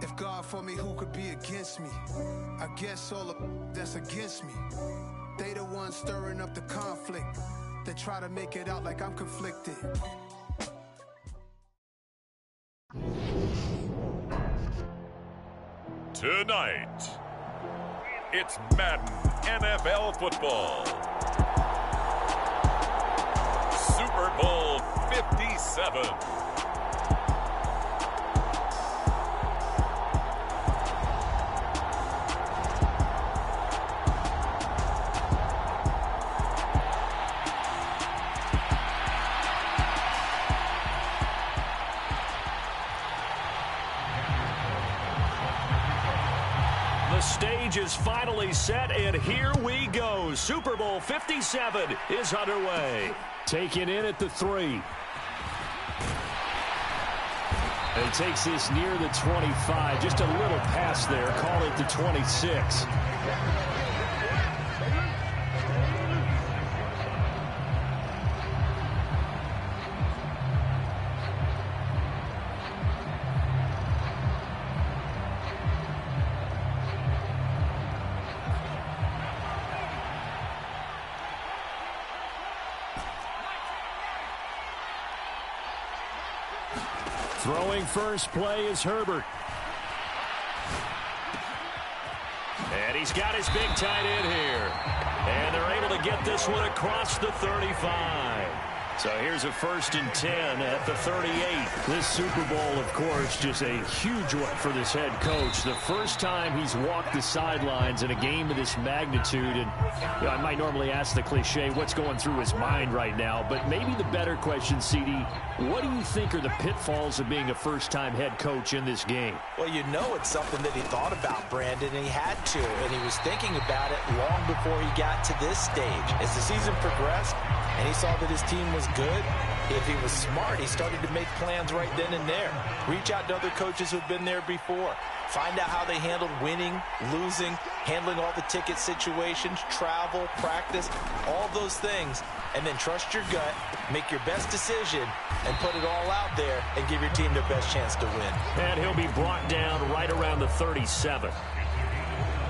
If God for me, who could be against me? I guess all of that's against me. They the ones stirring up the conflict. They try to make it out like I'm conflicted. Tonight, it's Madden NFL Football. Super Bowl 57. The stage is finally set, and here we go. Super Bowl 57 is underway. Taken in at the 3. And takes this near the 25. Just a little pass there. Call it the 26. Throwing first play is Herbert. And he's got his big tight end here. And they're able to get this one across the 35. So here's a 1st and 10 at the 38. This Super Bowl, of course, just a huge one for this head coach. The first time he's walked the sidelines in a game of this magnitude. And you know, I might normally ask the cliche, what's going through his mind right now? But maybe the better question, CD, what do you think are the pitfalls of being a first-time head coach in this game? Well, you know it's something that he thought about, Brandon, and he had to. And he was thinking about it long before he got to this stage. As the season progressed, and he saw that his team was good, if he was smart, he started to make plans right then and there. Reach out to other coaches who've been there before. Find out how they handled winning, losing, handling all the ticket situations, travel, practice, all those things. And then trust your gut, make your best decision, and put it all out there and give your team their best chance to win. And he'll be brought down right around the 37.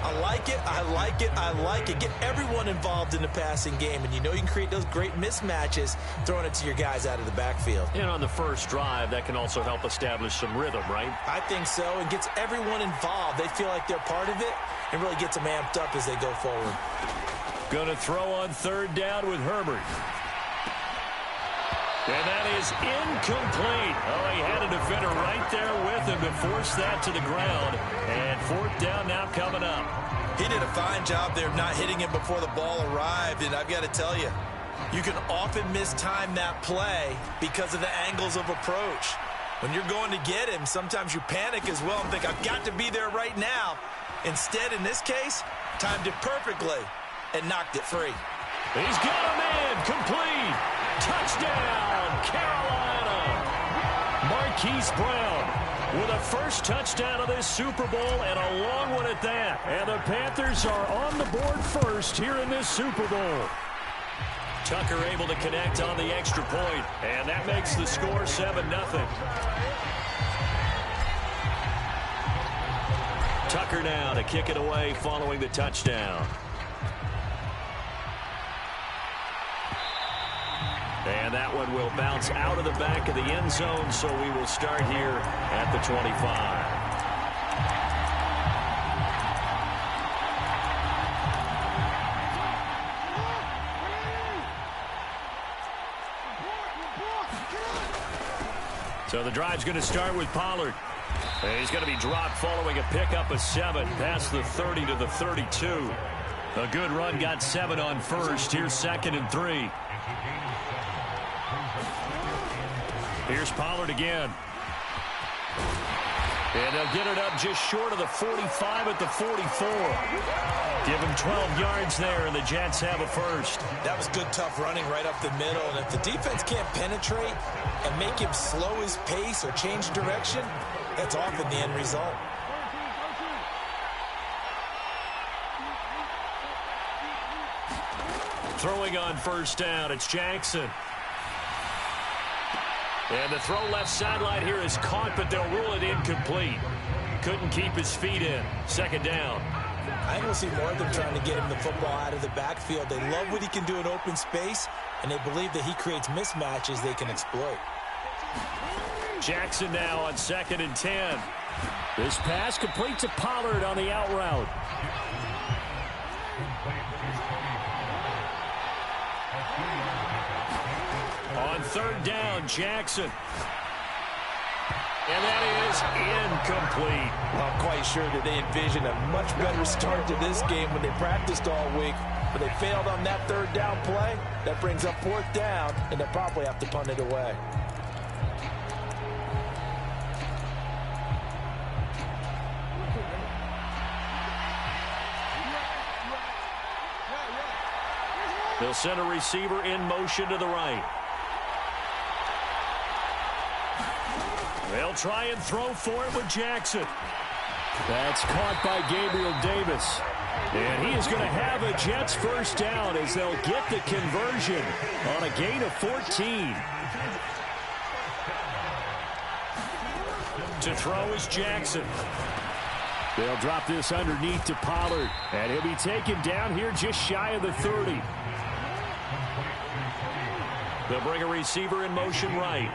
I like it, I like it, I like it. Get everyone involved in the passing game, and you know you can create those great mismatches throwing it to your guys out of the backfield. And on the first drive, that can also help establish some rhythm, right? I think so, and gets everyone involved. They feel like they're part of it, and really gets them amped up as they go forward. Going to throw on 3rd down with Herbert. And that is incomplete. Oh, he had a defender right there with him to force that to the ground. And 4th down now coming up. He did a fine job there of not hitting him before the ball arrived. And I've got to tell you, you can often mistime that play because of the angles of approach. When you're going to get him, sometimes you panic as well and think, I've got to be there right now. Instead, in this case, timed it perfectly and knocked it free. He's got a man complete. Touchdown, Carolina. Marquise Brown with a first touchdown of this Super Bowl, and a long one at that. And the Panthers are on the board first here in this Super Bowl. Tucker able to connect on the extra point, and that makes the score 7-0. Tucker now to kick it away following the touchdown. And that one will bounce out of the back of the end zone, so we will start here at the 25. So the drive's going to start with Pollard. And he's going to be dropped following a pickup of 7 past the 30 to the 32. A good run, got 7 on first. Here's 2nd and 3. Here's Pollard again. And they'll get it up just short of the 45 at the 44. Give him 12 yards there, and the Jets have a first. That was good, tough running right up the middle. And if the defense can't penetrate and make him slow his pace or change direction, that's often the end result. Throwing on first down, it's Jackson. And the throw left sideline here is caught, but they'll rule it incomplete. Couldn't keep his feet in. Second down. I think we'll see more of them trying to get him the football out of the backfield. They love what he can do in open space, and they believe that he creates mismatches they can exploit. Jackson now on 2nd and 10. This pass complete to Pollard on the out route. On 3rd down, Jackson. And that is incomplete. I'm quite sure that they envisioned a much better start to this game when they practiced all week. But they failed on that 3rd down play. That brings up 4th down, and they'll probably have to punt it away. They'll send a receiver in motion to the right. They'll try and throw for it with Jackson. That's caught by Gabriel Davis. And he is going to have a Jets first down as they'll get the conversion on a gain of 14. To throw is Jackson. They'll drop this underneath to Pollard. And he'll be taken down here just shy of the 30. They'll bring a receiver in motion right.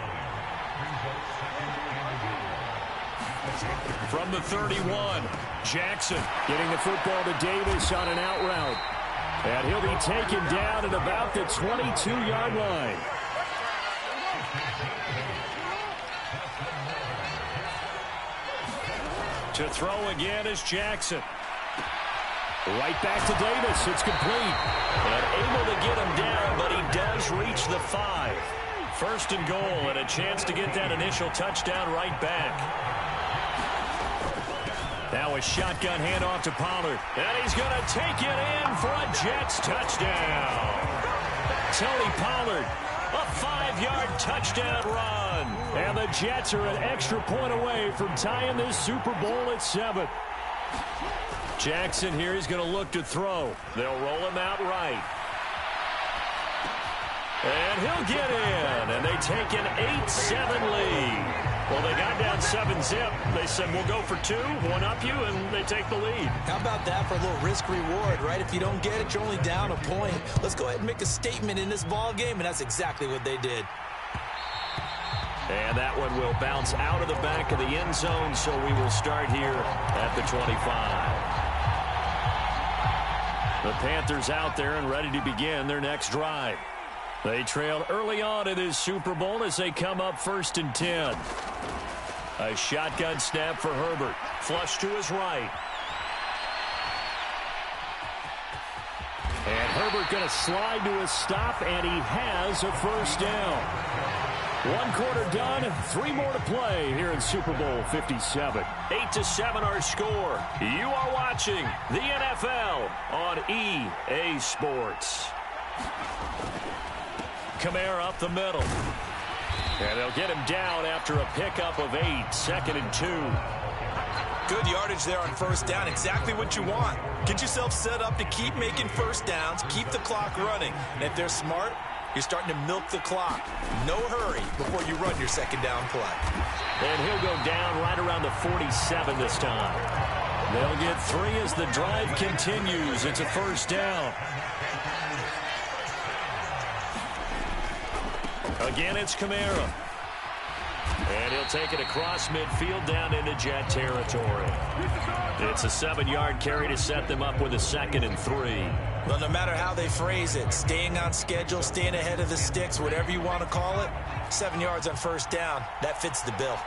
From the 31, Jackson getting the football to Davis on an out route. And he'll be taken down at about the 22-yard line. To throw again is Jackson. Right back to Davis. It's complete. And able to get him down, but he does reach the 5. 1st and goal, and a chance to get that initial touchdown right back. Now a shotgun handoff to Pollard. And he's going to take it in for a Jets touchdown. Tony Pollard, a 5-yard touchdown run. And the Jets are an extra point away from tying this Super Bowl at 7. Jackson here is going to look to throw. They'll roll him out right. And he'll get in. And they take an 8-7 lead. Well, they got down 7-zip. They said, we'll go for 2, one up you, and they take the lead. How about that for a little risk-reward, right? If you don't get it, you're only down a point. Let's go ahead and make a statement in this ball game, and that's exactly what they did. And that one will bounce out of the back of the end zone, so we will start here at the 25. The Panthers out there and ready to begin their next drive. They trailed early on in this Super Bowl as they come up 1st and 10. A shotgun snap for Herbert. Flush to his right. And Herbert going to slide to a stop, and he has a first down. 1 quarter done, 3 more to play here in Super Bowl 57. 8-7 our score. You are watching the NFL on EA Sports. Kamara up the middle. And they'll get him down after a pickup of 8, 2nd and 2. Good yardage there on first down. Exactly what you want. Get yourself set up to keep making first downs, keep the clock running. And if they're smart, you're starting to milk the clock. No hurry before you run your second down play. And he'll go down right around the 47 this time. They'll get 3 as the drive continues. It's a first down. Again, it's Kamara. And he'll take it across midfield down into Jet territory. It's a 7-yard carry to set them up with a 2nd and 3. Well, no matter how they phrase it, staying on schedule, staying ahead of the sticks, whatever you want to call it, 7 yards on first down, that fits the bill.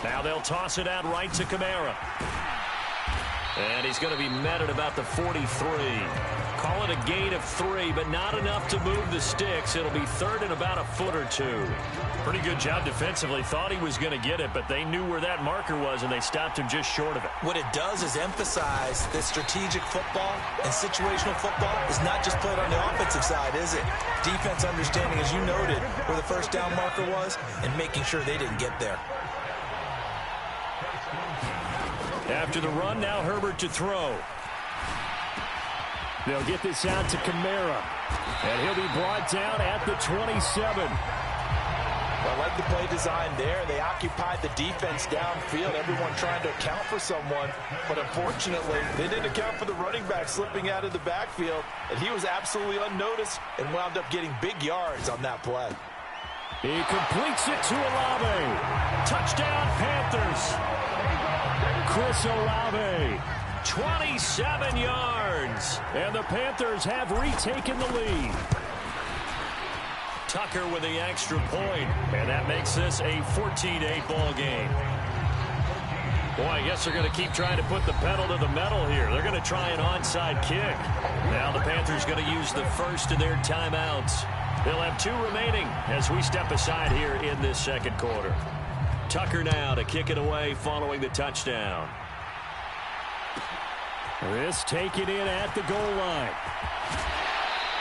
Now they'll toss it out right to Kamara. And he's going to be met at about the 43. Call it a gain of 3, but not enough to move the sticks. It'll be 3rd and about a foot or 2. Pretty good job defensively. Thought he was going to get it, but they knew where that marker was, and they stopped him just short of it. What it does is emphasize that strategic football and situational football is not just played on the offensive side, is it? Defense understanding, as you noted, where the first down marker was and making sure they didn't get there. After the run, now Herbert to throw. They'll get this out to Kamara. And he'll be brought down at the 27. I like the play design there. They occupied the defense downfield, everyone trying to account for someone. But unfortunately, they didn't account for the running back slipping out of the backfield. And he was absolutely unnoticed and wound up getting big yards on that play. He completes it to Olave. Touchdown, Panthers. Chris Olave, 27 yards. And the Panthers have retaken the lead. Tucker with the extra point, and that makes this a 14-8 ball game. Boy, I guess they're going to keep trying to put the pedal to the metal here. They're going to try an onside kick. Now the Panthers going to use the first of their timeouts. They'll have 2 remaining as we step aside here in this second quarter. Tucker now to kick it away following the touchdown. This taken in at the goal line.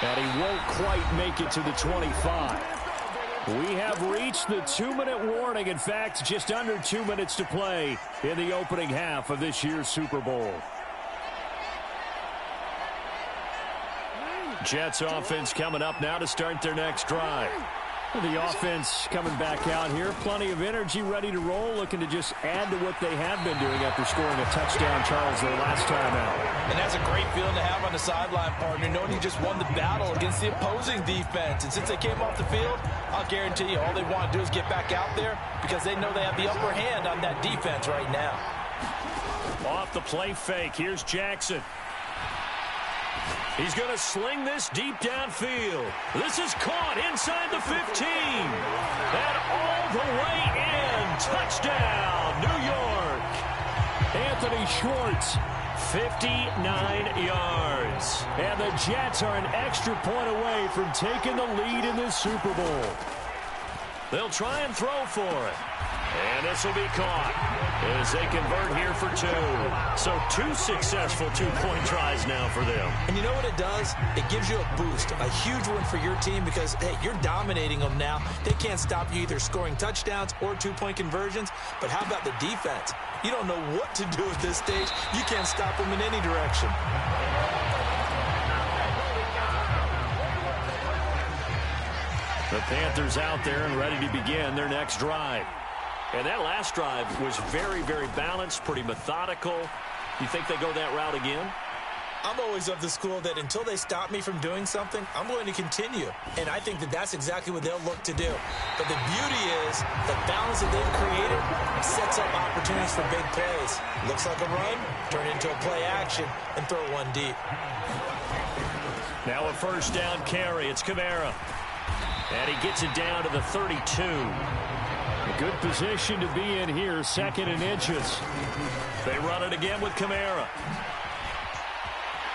And he won't quite make it to the 25. We have reached the 2-minute warning. In fact, just under 2 minutes to play in the opening half of this year's Super Bowl. Jets offense coming up now to start their next drive. The offense coming back out here. Plenty of energy, ready to roll, looking to just add to what they have been doing after scoring a touchdown, Charles, their last time out. And that's a great feeling to have on the sideline, partner, knowing you just won the battle against the opposing defense. And since they came off the field, I'll guarantee you all they want to do is get back out there because they know they have the upper hand on that defense right now. Off the play fake, here's Jackson. He's going to sling this deep downfield. This is caught inside the 15. And all the way in. Touchdown, New York. Anthony Schwartz, 59 yards. And the Jets are an extra point away from taking the lead in this Super Bowl. They'll try and throw for it. And this will be caught as they convert here for 2. So 2 successful two-point tries now for them. And you know what it does? It gives you a boost, a huge one for your team because, hey, you're dominating them now. They can't stop you either scoring touchdowns or two-point conversions. But how about the defense? You don't know what to do at this stage. You can't stop them in any direction. The Panthers out there and ready to begin their next drive. And that last drive was very, very balanced, pretty methodical. You think they go that route again? I'm always of the school that until they stop me from doing something, I'm going to continue. And I think that that's exactly what they'll look to do. But the beauty is the balance that they've created sets up opportunities for big plays. Looks like a run, turn into a play action, and throw one deep. Now a first down carry. It's Kamara. And he gets it down to the 32. A good position to be in here, 2nd and inches. They run it again with Kamara.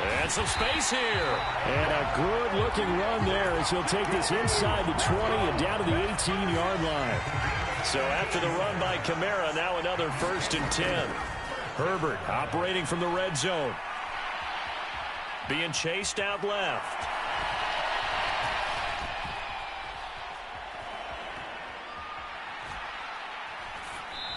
And some space here. And a good-looking run there as he'll take this inside the 20 and down to the 18-yard line. So after the run by Kamara, now another 1st and 10. Herbert operating from the red zone. Being chased out left.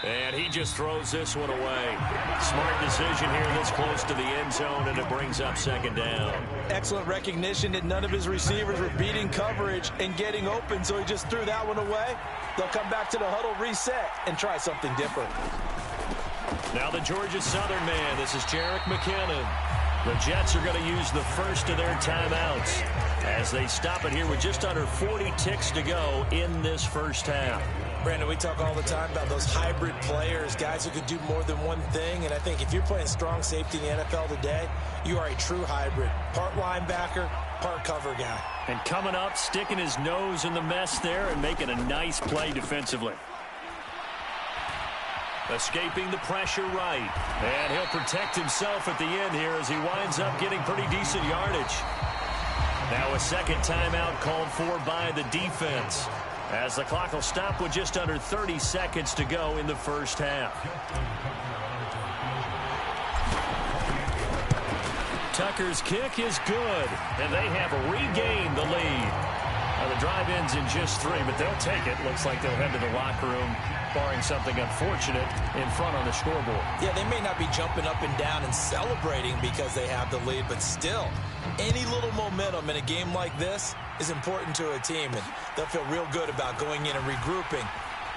And he just throws this one away. Smart decision here this close to the end zone, and it brings up 2nd down. Excellent recognition that none of his receivers were beating coverage and getting open, so he just threw that one away. They'll come back to the huddle, reset, and try something different. Now the Georgia Southern man. This is Jerick McKinnon. The Jets are going to use the first of their timeouts as they stop it here with just under 40 ticks to go in this first half. Brandon, we talk all the time about those hybrid players, guys who could do more than one thing. And I think if you're playing strong safety in the NFL today, you are a true hybrid. Part linebacker, part cover guy. And coming up, sticking his nose in the mess there and making a nice play defensively. Escaping the pressure right. And he'll protect himself at the end here as he winds up getting pretty decent yardage. Now a second timeout called for by the defense, as the clock will stop with just under 30 seconds to go in the first half. Tucker's kick is good, and they have regained the lead. Now, the drive ends in just 3, but they'll take it. Looks like they'll head to the locker room, barring something unfortunate, in front on the scoreboard. Yeah, they may not be jumping up and down and celebrating because they have the lead, but still, any little momentum in a game like this is important to a team, and they'll feel real good about going in and regrouping,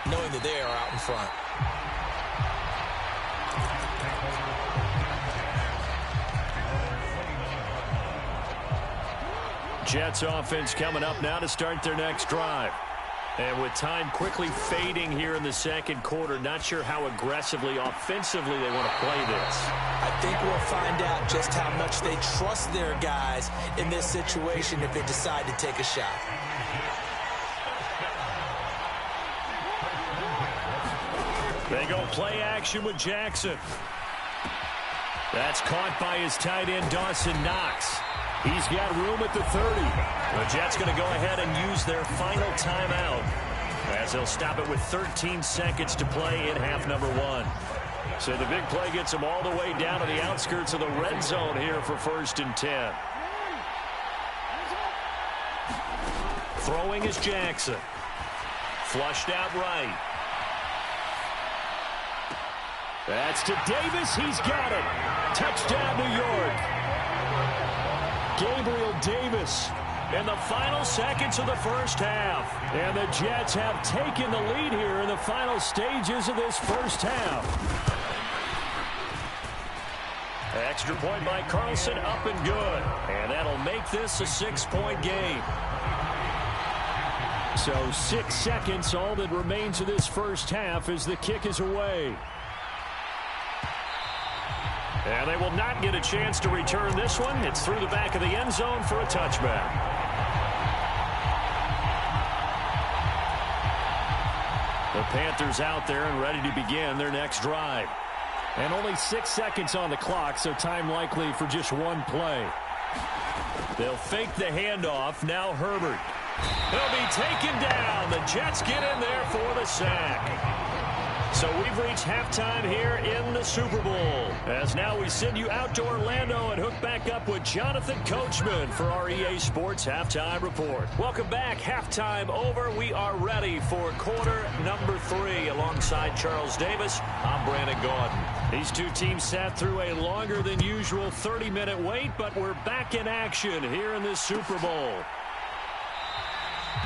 knowing that they are out in front. Jets offense coming up now to start their next drive. And with time quickly fading here in the second quarter, not sure how aggressively, offensively they want to play this. I think we'll find out just how much they trust their guys in this situation if they decide to take a shot. They go play action with Jackson. That's caught by his tight end, Dawson Knox. He's got room at the 30. The Jets going to go ahead and use their final timeout as they'll stop it with 13 seconds to play in half number 1. So the big play gets them all the way down to the outskirts of the red zone here for 1st and 10. Throwing is Jackson. Flushed out right. That's to Davis. He's got it. Touchdown, New York. Gabriel Davis in the final seconds of the first half. And the Jets have taken the lead here in the final stages of this first half. Extra point by Carlson, up and good. And that'll make this a 6-point game. So 6 seconds, all that remains of this first half as the kick is away. And they will not get a chance to return this one. It's through the back of the end zone for a touchback. The Panthers out there and ready to begin their next drive. And only 6 seconds on the clock, so time likely for just one play. They'll fake the handoff. Now Herbert. He'll be taken down. The Jets get in there for the sack. So we've reached halftime here in the Super Bowl. As now we send you out to Orlando and hook back up with Jonathan Coachman for our EA Sports Halftime Report. Welcome back. Halftime over. We are ready for quarter number 3. Alongside Charles Davis, I'm Brandon Gaudin. These two teams sat through a longer than usual 30-minute wait, but we're back in action here in this Super Bowl.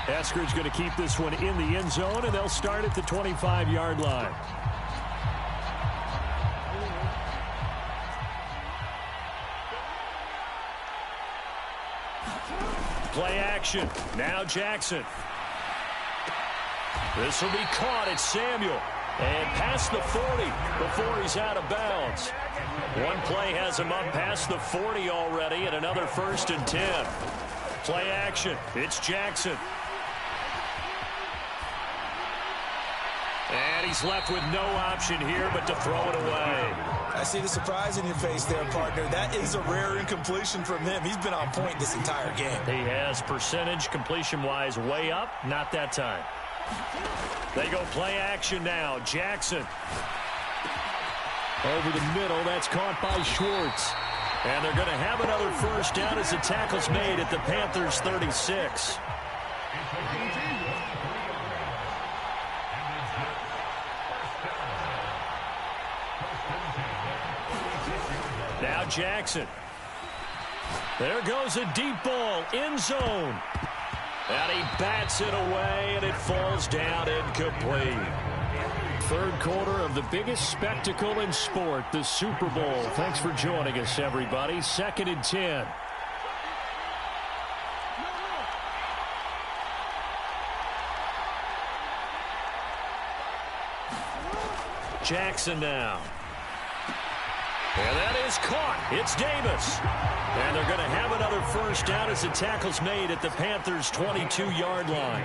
Eskridge going to keep this one in the end zone, and they'll start at the 25-yard line. Play action. Now Jackson. This will be caught. It's Samuel. And past the 40 before he's out of bounds. One play has him up past the 40 already, and another 1st and 10. Play action. It's Jackson. And he's left with no option here but to throw it away. I see the surprise in your face there, partner. That is a rare incompletion from him. He's been on point this entire game. He has percentage completion-wise way up. Not that time. They go play action now. Jackson. Over the middle. That's caught by Schwartz. And they're going to have another first down as the tackle's made at the Panthers' 36. Now Jackson. There goes a deep ball. End zone. And he bats it away, and it falls down incomplete. Third quarter of the biggest spectacle in sport, the Super Bowl. Thanks for joining us, everybody. 2nd and 10. Jackson now. And that is caught. It's Davis. And they're going to have another first down as the tackle's made at the Panthers' 22-yard line.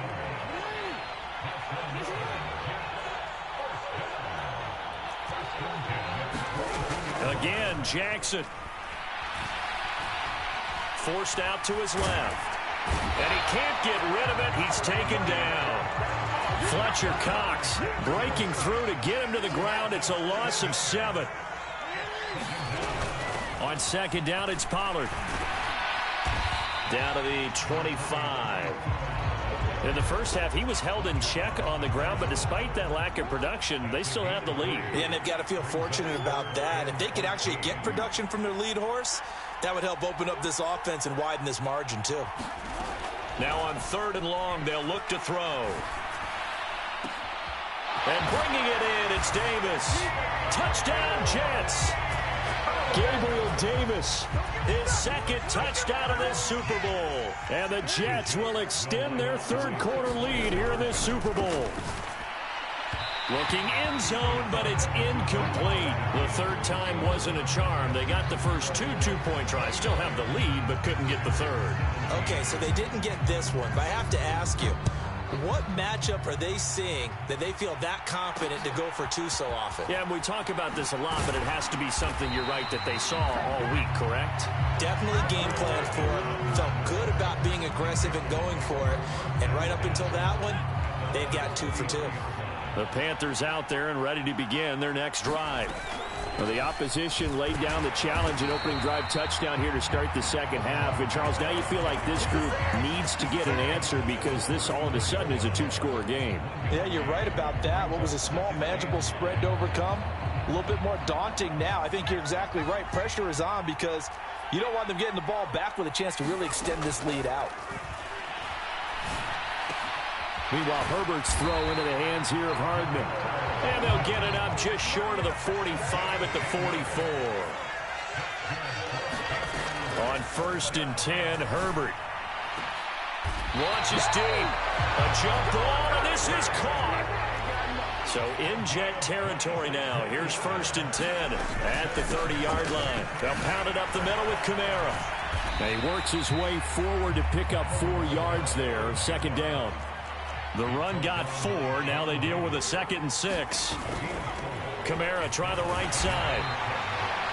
Again, Jackson. Forced out to his left. And he can't get rid of it. He's taken down. Fletcher Cox breaking through to get him to the ground. It's a loss of 7. On 2nd down, it's Pollard. Down to the 25. In the first half, he was held in check on the ground, but despite that lack of production, they still have the lead. Yeah, and they've got to feel fortunate about that. If they could actually get production from their lead horse, that would help open up this offense and widen this margin, too. Now on 3rd and long, they'll look to throw. And bringing it in, it's Davis. Touchdown, Jets. Gabriel Davis, his 2nd touchdown of this Super Bowl. And the Jets will extend their 3rd quarter lead here in this Super Bowl. Looking end zone, but it's incomplete. The 3rd time wasn't a charm. They got the first 2 two-point tries. Still have the lead, but couldn't get the 3rd. Okay, so they didn't get this one, but I have to ask you, what matchup are they seeing that they feel that confident to go for 2 so often? Yeah, and we talk about this a lot, but it has to be something, you're right, that they saw all week, correct? Definitely game plan for it. Felt good about being aggressive and going for it. And right up until that one, they've got 2 for 2. The Panthers out there and ready to begin their next drive. Well, the opposition laid down the challenge and opening drive touchdown here to start the 2nd half. And, Charles, now you feel like this group needs to get an answer because this all of a sudden is a 2-score game. Yeah, you're right about that. What was a small, manageable spread to overcome, a little bit more daunting now. I think you're exactly right. Pressure is on because you don't want them getting the ball back with a chance to really extend this lead out. Meanwhile, Herbert's throw into the hands here of Hardman. And they'll get it up just short of the 45 at the 44. On 1st and 10, Herbert launches deep. A jump ball, and this is caught. So in Jet territory now. Here's 1st and 10 at the 30-yard line. They'll pound it up the middle with Kamara. Now he works his way forward to pick up 4 yards there. 2nd down. The run got 4. Now they deal with a 2nd and 6. Kamara try the right side.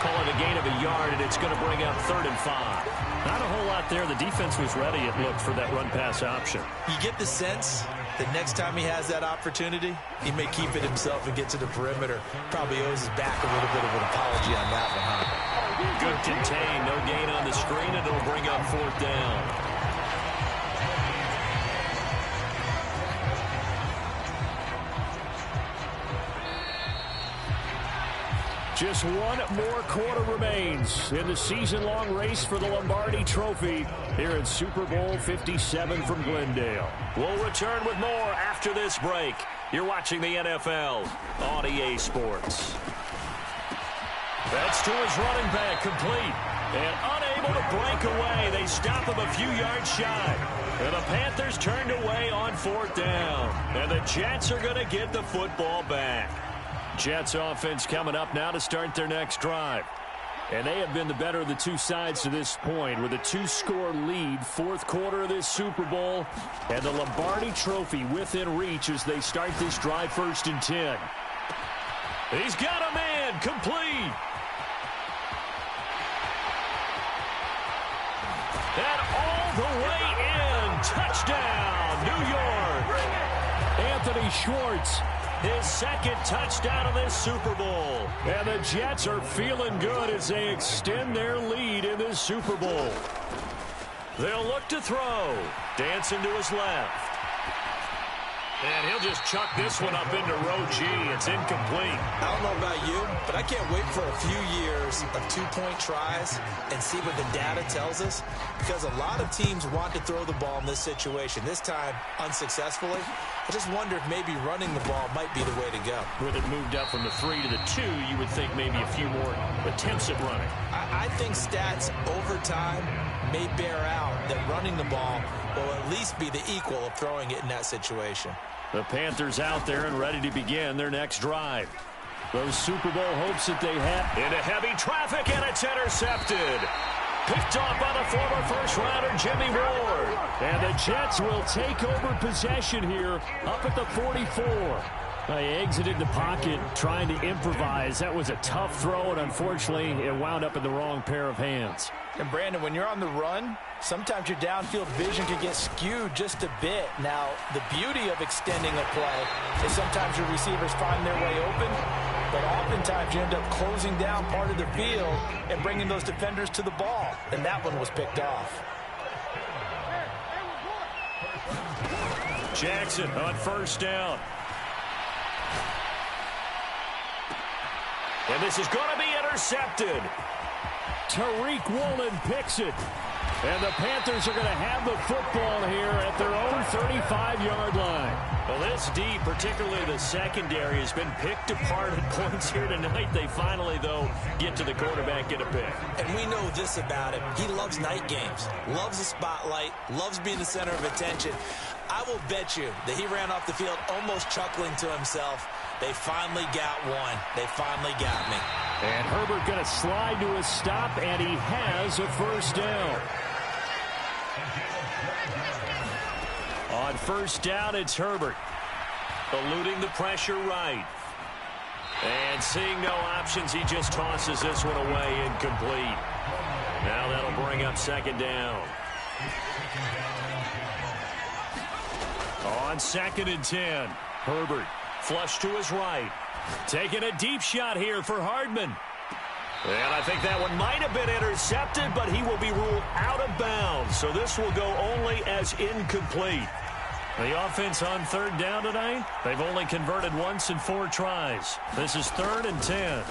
Call it a gain of a yard, and it's going to bring up 3rd and 5. Not a whole lot there. The defense was ready, it looked, for that run-pass option. You get the sense that next time he has that opportunity, he may keep it himself and get to the perimeter. Probably owes his back a little bit of an apology on that one, huh? Good contain. No gain on the screen, and it'll bring up 4th down. Just 1 more quarter remains in the season-long race for the Lombardi Trophy here in Super Bowl 57 from Glendale. We'll return with more after this break. You're watching the NFL on EA Sports. That's to his running back, complete. And unable to break away. They stop him a few yards shy. And the Panthers turned away on 4th down. And the Jets are going to get the football back. Jets offense coming up now to start their next drive. And they have been the better of the 2 sides to this point with a 2-score lead, 4th quarter of this Super Bowl, and the Lombardi Trophy within reach as they start this drive 1st and 10. He's got a man, complete. And all the way in, touchdown, New York. Anthony Schwartz. His 2nd touchdown of this Super Bowl. And the Jets are feeling good as they extend their lead in this Super Bowl. They'll look to throw. Dancing to his left. And he'll just chuck this one up into row G. It's incomplete. I don't know about you, but I can't wait for a few years of 2-point tries and see what the data tells us. Because a lot of teams want to throw the ball in this situation. This time, unsuccessfully. I just wonder if maybe running the ball might be the way to go. With it moved up from the 3 to the 2, you would think maybe a few more attempts at running. I think stats over time may bear out that running the ball will at least be the equal of throwing it in that situation. The Panthers out there and ready to begin their next drive. Those Super Bowl hopes that they had. Into heavy traffic, and it's intercepted. Picked off by the former first-rounder Jimmy Ward. And the Jets will take over possession here up at the 44. He exited the pocket trying to improvise. That was a tough throw, and unfortunately, it wound up in the wrong pair of hands. And, Brandon, when you're on the run, sometimes your downfield vision can get skewed just a bit. Now, the beauty of extending a play is sometimes your receivers find their way open, but oftentimes you end up closing down part of the field and bringing those defenders to the ball. And that one was picked off. Jackson on first down. And this is going to be intercepted. Tariq Woolen picks it. And the Panthers are going to have the football here at their own 35-yard line. Well, this D, particularly the secondary, has been picked apart at points here tonight. They finally, though, get to the quarterback, get a pick. And we know this about him. He loves night games, loves the spotlight, loves being the center of attention. I will bet you that he ran off the field almost chuckling to himself. They finally got one. They finally got me. And Herbert going to slide to a stop, and he has a first down. On first down, it's Herbert. Eluding the pressure right. And seeing no options, he just tosses this one away incomplete. Now that'll bring up second down. On 2nd and 10, Herbert flush to his right. Taking a deep shot here for Hardman. And I think that one might have been intercepted, but he will be ruled out of bounds. So this will go only as incomplete. The offense on 3rd down tonight, they've only converted once in 4 tries. This is 3rd and 10.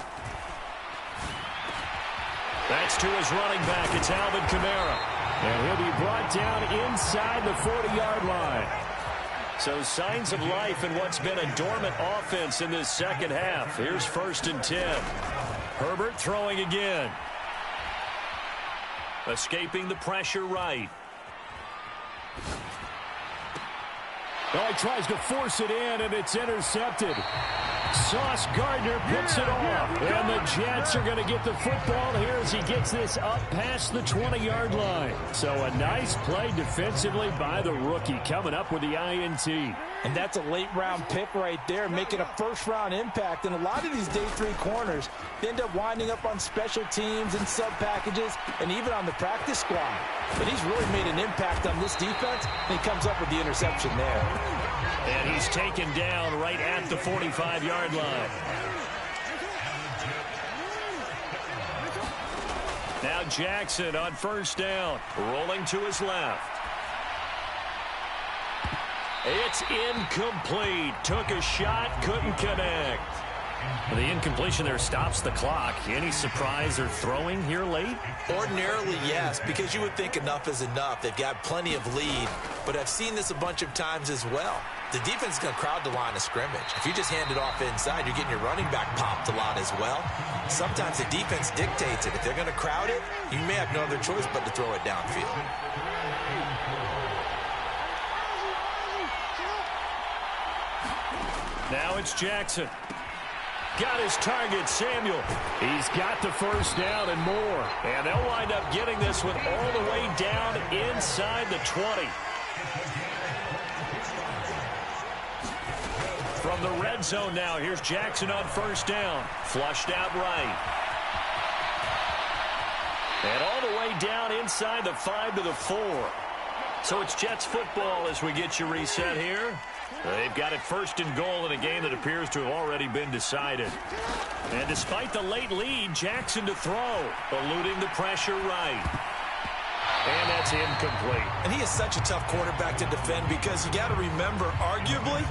That's to his running back. It's Alvin Kamara. And he'll be brought down inside the 40-yard line. So signs of life in what's been a dormant offense in this second half. Here's 1st and 10. Herbert throwing again. Escaping the pressure right. Well, he tries to force it in, and it's intercepted. Sauce Gardner picks it off. And the Jets are going to get the football here as he gets this up past the 20-yard line. So a nice play defensively by the rookie, coming up with the INT. And that's a late-round pick right there, making a first-round impact. And a lot of these day 3 corners end up winding up on special teams and sub-packages and even on the practice squad. But he's really made an impact on this defense, and he comes up with the interception there. And he's taken down right at the 45-yard line. Now Jackson on first down, rolling to his left. It's incomplete. Took a shot, couldn't connect. The incompletion there stops the clock. Any surprise they're throwing here late? Ordinarily, yes, because you would think enough is enough. They've got plenty of lead, but I've seen this a bunch of times as well. The defense is going to crowd the line of scrimmage. If you just hand it off inside, you're getting your running back popped a lot as well. Sometimes the defense dictates it. If they're going to crowd it, you may have no other choice but to throw it downfield. Now it's Jackson. Got his target, Samuel. He's got the first down and more. And they'll wind up getting this one all the way down inside the 20. From the red zone now, here's Jackson on first down. Flushed out right. And all the way down inside the 5 to the 4. So it's Jets football as we get you reset here. They've got it 1st and goal in a game that appears to have already been decided. And despite the late lead, Jackson to throw, eluding the pressure right. And that's incomplete. And he is such a tough quarterback to defend because you got to remember, arguably,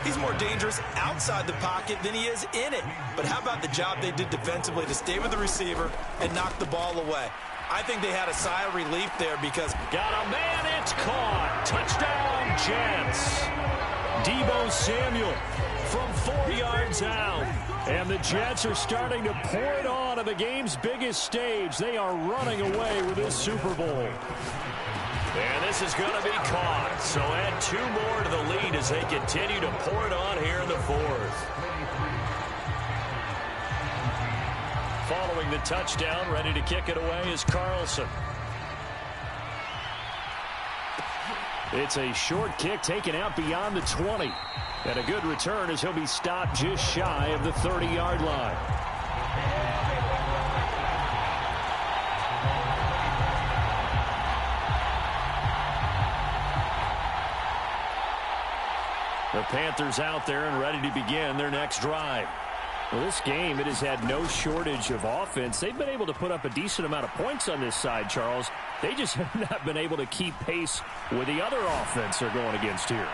he's more dangerous outside the pocket than he is in it. But how about the job they did defensively to stay with the receiver and knock the ball away? I think they had a sigh of relief there because... Got a man, it's caught. Touchdown, Jets. Deebo Samuel from 4 yards out. And the Jets are starting to pour it on the game's biggest stage. They are running away with this Super Bowl. And this is going to be caught. So add 2 more to the lead as they continue to pour it on here in the 4th. Following the touchdown, ready to kick it away is Carlson. It's a short kick taken out beyond the 20. And a good return as he'll be stopped just shy of the 30-yard line. The Panthers out there and ready to begin their next drive. Well, this game, it has had no shortage of offense. They've been able to put up a decent amount of points on this side, Charles. They just have not been able to keep pace with the other offense they're going against here.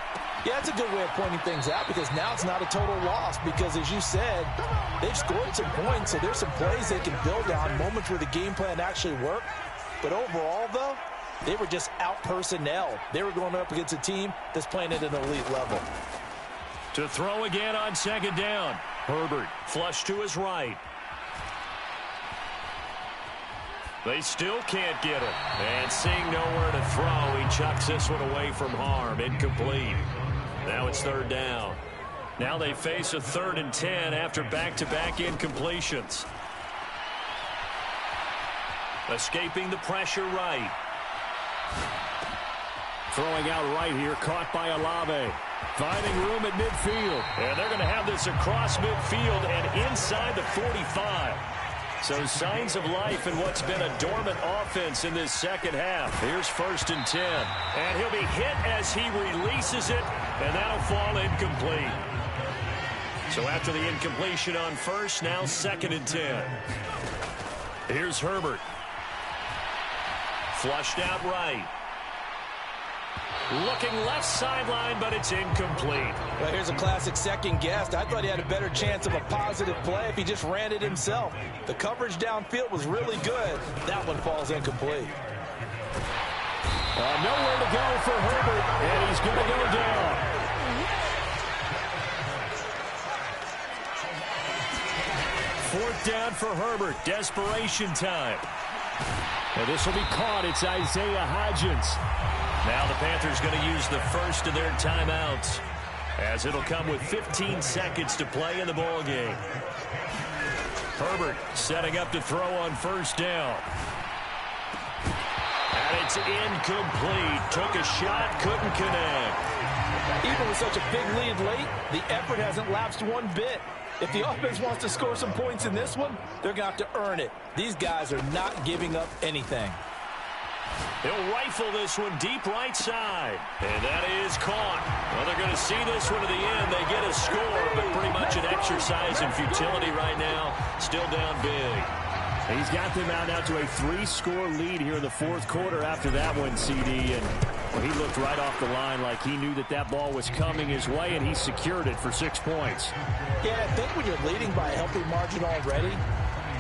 Yeah, that's a good way of pointing things out because now it's not a total loss because, as you said, they've scored some points, so there's some plays they can build on, moments where the game plan actually worked. But overall, though, they were just out-personnel. They were going up against a team that's playing at an elite level. To throw again on second down. Herbert flush to his right. They still can't get him. And seeing nowhere to throw, he chucks this one away from harm. Incomplete. Now it's third down. Now they face a 3rd and 10 after back-to-back incompletions. Escaping the pressure right. Throwing out right here, caught by Olave. Finding room at midfield. And they're going to have this across midfield and inside the 45. So signs of life in what's been a dormant offense in this second half. Here's 1st and 10. And he'll be hit as he releases it, and that'll fall incomplete. So after the incompletion on first, now 2nd and 10. Here's Herbert. Flushed out right. Looking left sideline, but it's incomplete. Well, here's a classic second guess. I thought he had a better chance of a positive play if he just ran it himself. The coverage downfield was really good. That one falls incomplete. Nowhere to go for Herbert, and he's going to go down. Fourth down for Herbert. Desperation time. And this will be caught. It's Isaiah Hodgins. Now the Panthers going to use the first of their timeouts, as it'll come with 15 seconds to play in the ball game. Herbert setting up to throw on 1st down. And it's incomplete. Took a shot, couldn't connect. Even with such a big lead late, the effort hasn't lapsed one bit. If the offense wants to score some points in this one, they're going to have to earn it. These guys are not giving up anything. He'll rifle this one deep right side. And that is caught. Well, they're going to see this one to the end. They get a score, but pretty much an exercise in futility right now. Still down big. He's got them out now to a 3-score lead here in the 4th quarter after that one, CD. And well, he looked right off the line like he knew that that ball was coming his way, and he secured it for 6 points. Yeah, I think when you're leading by a healthy margin already,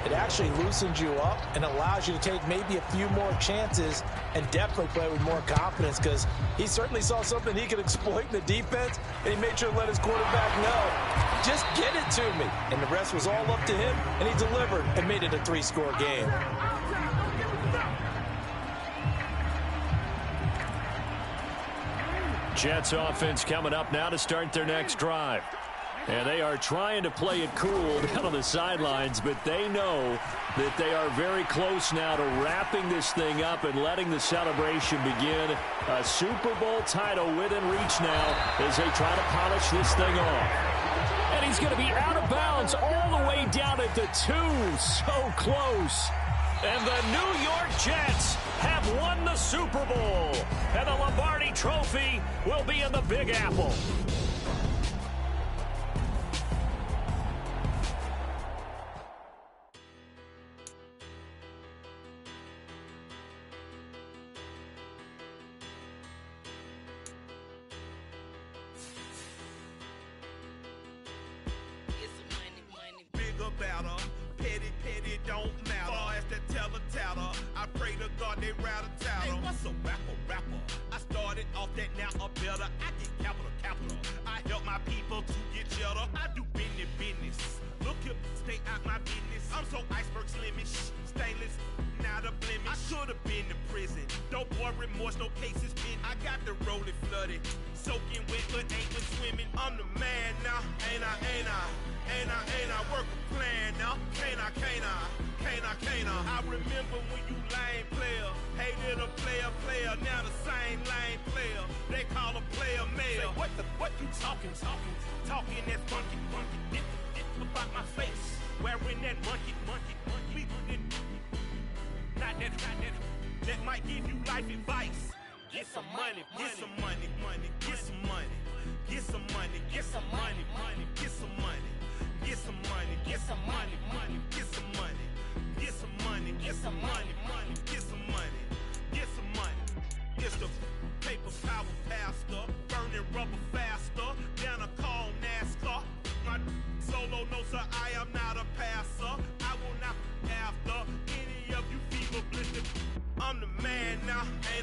it actually loosens you up and allows you to take maybe a few more chances and definitely play with more confidence because he certainly saw something he could exploit in the defense, and he made sure to let his quarterback know, just get it to me. And the rest was all up to him, and he delivered and made it a 3-score game. Jets offense coming up now to start their next drive. And they are trying to play it cool down on the sidelines, but they know that they are very close now to wrapping this thing up and letting the celebration begin. A Super Bowl title within reach now as they try to polish this thing off. And he's going to be out of bounds all the way down at the 2. So close. And the New York Jets have won the Super Bowl. And the Lombardi Trophy will be in the Big Apple. That might give you life advice. Get some money, get some money, get some money, get some money, get some money, get some money, get some money, get some money, get some money, get some money, get some money, get some money, get some money. It's the paper power pastor, burning rubber fast.